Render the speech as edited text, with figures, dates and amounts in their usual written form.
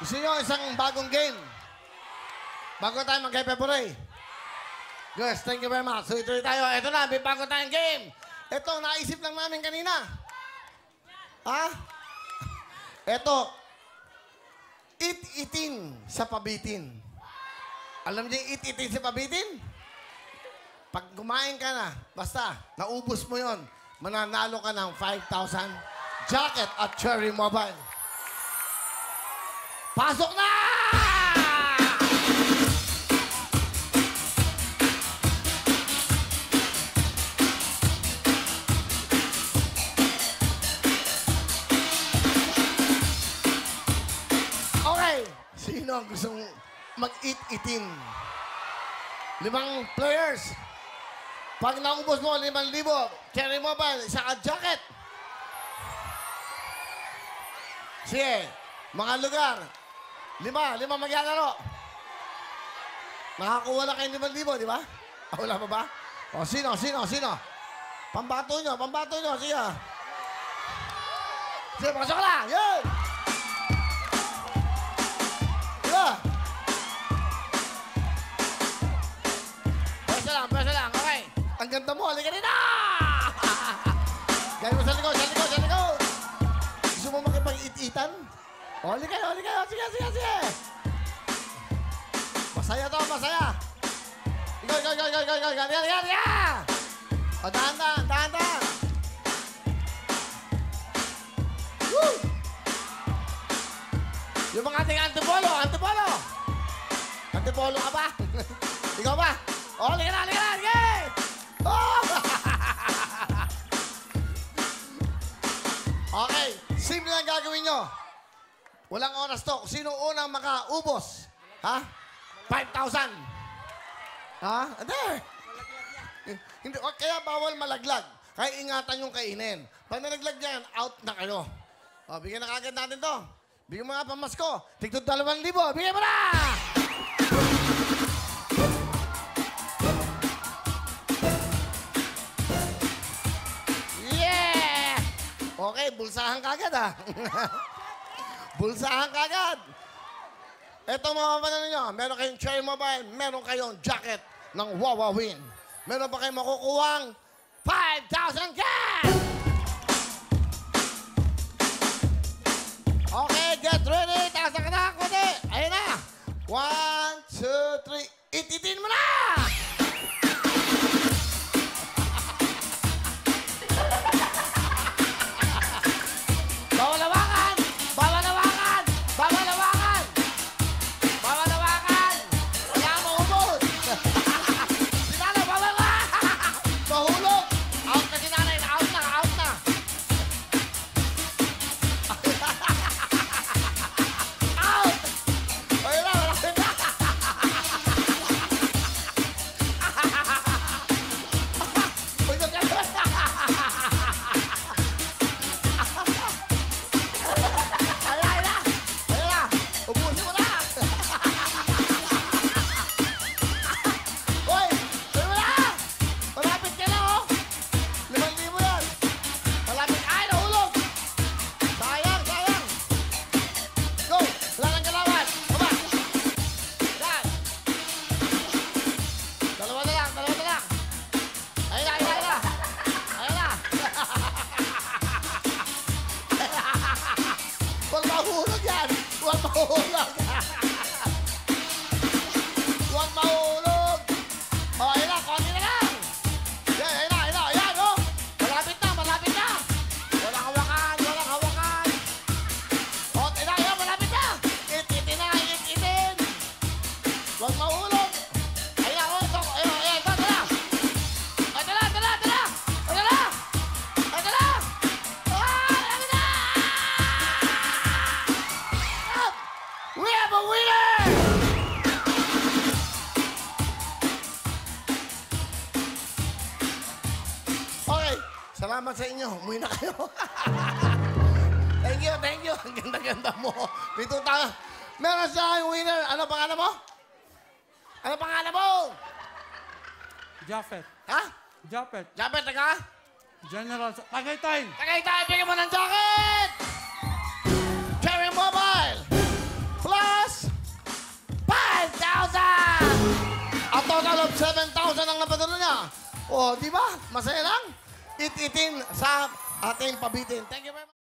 Gusto nyo isang bagong game? Bago tayo mag-February. Guys, thank you very much. So, ituloy tayo. Ito na, may bago tayong game. Ito, naisip lang namin kanina. Ha? Ito, it-itin sa pabitin. Alam niyo yung it-itin sa pabitin? Pag kumain ka na, basta, naubos mo yon, mananalo ka ng 5,000 jacket at Cherry Mobile. Pasok na! Okay, sino ang gustong mag-it-itin? 5 players. Pag naubos mo, 5,000, Cherry Mobile, isa ka jacket. Sige, mga lugar. 5 maglalaro. Nakakuha na kayo 5,000, di ba? Wala pa ba? O, sino? Pambato nyo. Sige. Sige, pasok lang. Yun! Diba? Pwesa lang. Okay. Ang ganda mo. Halika rin na! Gawin mo sa likod. Gusto mo makipag-it-itan? Huli kayo. Sige. Masaya to. Go. O, dahan. Woo! Yung mga ating antipolo. Antipolo ka ba? Ikaw ba? O, halika na. Sige! Oh! Okay. Simple lang gagawin nyo. Walang oras to. Sino unang makaubos? Ha? 5,000. Ha? Hindi. Kaya bawal malaglag. Kaya ingatan yung kainin. Pag nalaglag yan, out na kayo. O, bigyan na kagad natin to. Bigyan mo nga pamasko. Tigtod 2,000. Bigyan mo na! Yeah! Okay, bulsahan kagad ha. Bulsahan kagad. Ito mapapanood ninyo, meron kayong Cherry Mobile, meron kayong jacket ng Wawawin. Meron pa kayong makukuhang 5,000 cash! Okay, get ready. Taas ka na, kundi. Ayun na. 1, 2, 3. Ititin mo na! Huwag mahulog! O, ayun na, konti na lang! Ayun na, o! Malapit na! Walang hawakan! O, ayun, malapit na! It-itin! Huwag mahulog! Ayun na, o, ito na! Ito na! We have a winner! Okay, salamat sa inyo. Umuwi na kayo. Thank you. Ang ganda-ganda mo. Dito tayo. Meron siya yung winner. Ano pangalan mo? Japet. Ha? Japet. Japet, taga? General. Tagaytay! Bigyan mo ng jacket! Cherry Mobile! Fly! O, di ba? Masaya lang. It-itin sa ating pabitin. Thank you very much.